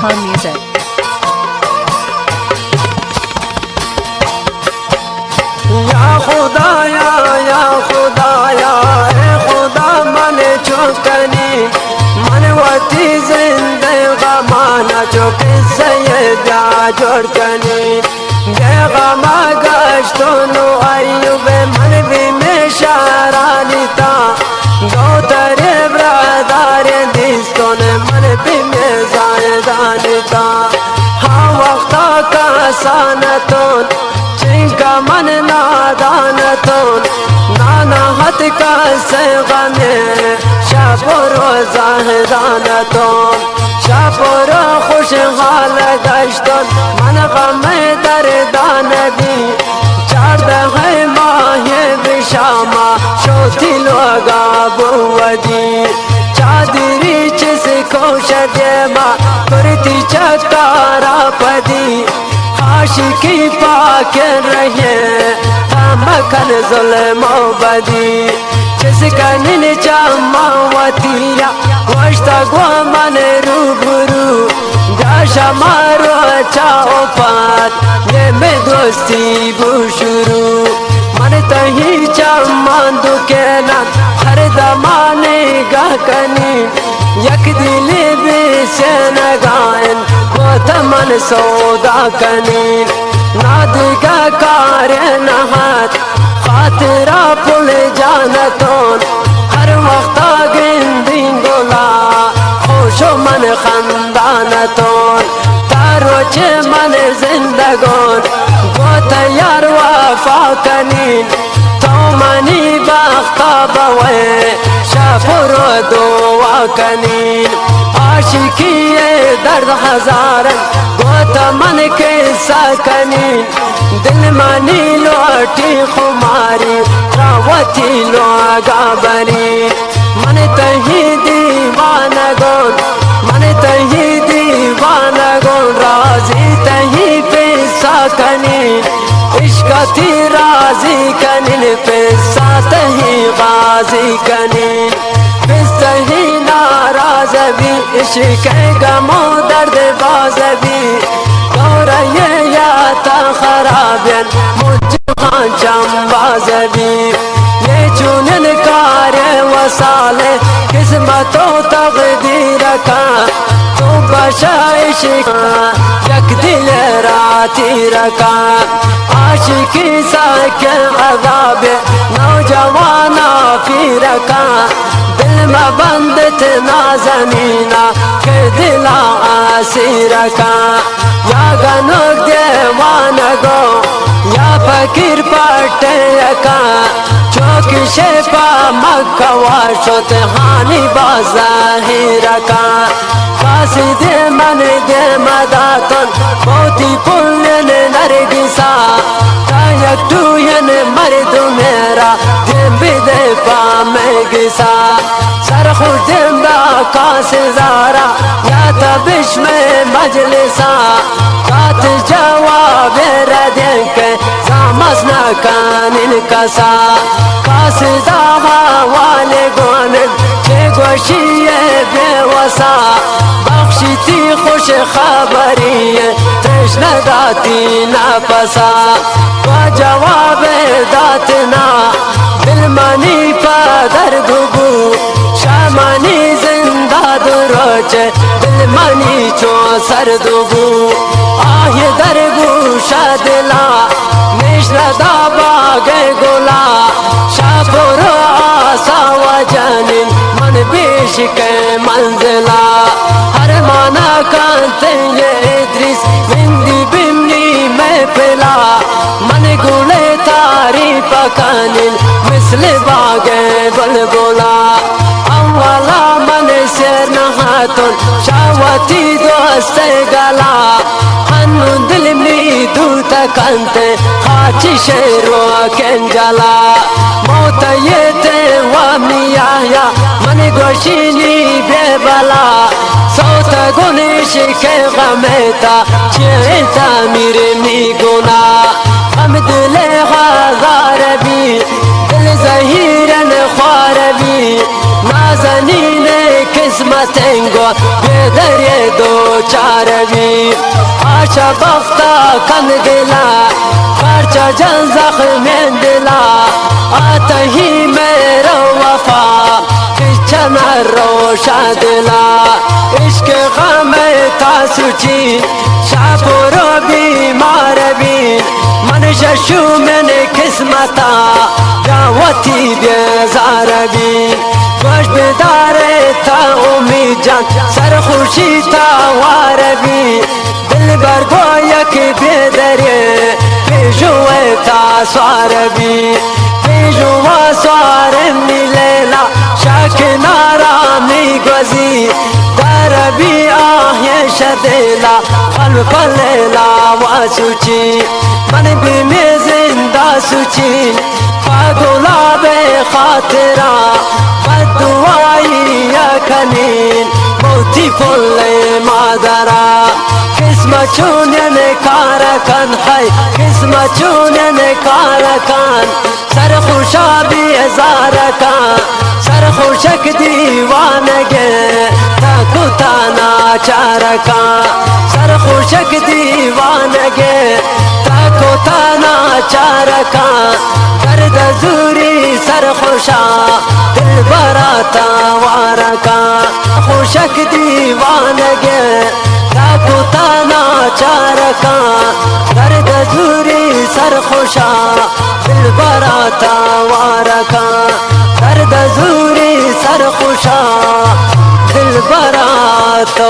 Maha Music. या खुदाया ए खुदा मन चुकनी मनवती जिंदगा माना चुक सैदा जोड़कनी बेगमा गश्तों अयुब मन भी में शारानिता दो तेरे ब्रदार दिस्तों मन भी में जायदानिता हाँ वक्ता का सानतों जिनका मन नादानतों नाना हत का सैगमे शापुरो जाहदानतों शापुरो खुशहाल गश्तों मन गमे दर्दान दी चार है माहे बिशामा शोथी लोगा बुवदी चादरी चिस कोश देमा करती चकारा पदी आशिकी पाके रहे मखन जुल्म बदी जिसका निन चामावतिया वश्ता गो मन रूबरू दाशा मारो चाओ पात ये में दोस्ती बुशुरू मन तही चामांदु के ना हर दमाने गाकनी यक दिल से न गायन वो तमन सौदा कनी नादिगा कार्य नहात खातिरा पुल जानतों हर वक्त गिंदिन गोला खुशो मन खंदानतों तारो चे मन जिंदगोन गो तैयार वफा कनीन तो मनी बाख्ता बवे शाफुरो दुआ कनीन आशिकी दर्द हजारन गोत मन के सकनीन दिल मनी लोटी खुमारी रावती लोगा बनी मन तही दीवाना गोन मन तही दीवाना गोन राजी तही पे सकनीन इश्क थी राजी कनीन पे सातही गाजी कनीन बिस्तही नाराज भी इश्क गमो दर्द बाज भी गौरये या ता खराबन मुझे चंबाज भी ये चुनन कार्य वसाले किस्मतों तकदीर का तो बशाइश यक दिल राती रखा आशिकी साके अज़ाब नौजवाना फिर का दिल में बंदत नाज़नीना के दिला आसिर का या गनुक देवान गो या फकीर पटे का चौकी शेपा मक्का वाशत हानी बाज़ाहिर का कासिद मन दे मदातन मोती पुल्यन नरगिसा कायक टूयन मर्द मेरा दिम बिदे पामे गिसा सरखु दिम बा कासिदारा या तबिश में मजलिसा कात जवाब रदें के जामसना कानिन कसा कासिदा वाले गोनन के गोशिये बेवसा बख्शीती खुश खबरी तृष्ण दाती ना पसा व जवाब दातना दिल मनी पदर दुबू शामनी जिंदा दुरोच दिल मनी चो सर दुबू आह दरगू शादिला मिश्र दाबा गए गोला शापुरो आसा वजनिन मन बेश के मंजिला हर माना कांते ये इद्रिस बिंदी बिमनी में पिला मन गुले तारी पकानिन मिसल बागे बुलबुला अव्वला मन से नहातुन शावती दोस्त गला हनु दिल में दूत कंते खाची शेरो केंजला मौत ये ते वामिया मन गोशिनी बेबला सौत गुनिश के गमेता चेता मेरे निगुना हम दिल हजार भी दिल जहीरन ख्वार भी नाजनीन किस किस्मतेंगो बेदरे दो चारवी आशा बख्ता कन दिला खर्चा जल जख्में दिला आता ही मेरा वफा किचना रोशा दिला इश्क गम तासुची शापुरो बीमार बीन मन शशु मैंने किस्मता जावती बेजार बीन गोश बेदारे था उम्मीद जान सर खुशी था वार बीन दिल बर गोयक बेदरे पेशुए था स्वार बीन पेशुआ स्वार मिलेला शक नारामी गजी दरबी आहे शदेला फल फलेला वासुची मन भी में जिंदा सुची पागुला बे खातिरा बदुआई यकनीन मोती फुले मादरा किस्मत चुने ने कारकन है किस्मत चुने ने कारकन सर खुशा भी ज़ारकन सर खुशक दीवानगे तकुताना चारका सर खुशक दीवानगे तकुताना चारका दर्द जूरी सर खुशा दिल बराता वारका खुशक दीवानगे तकुताना चारका दर्द जूरी सर खुशा दिल बराता वारका दर्द जूरी सर खुशा दिल बरात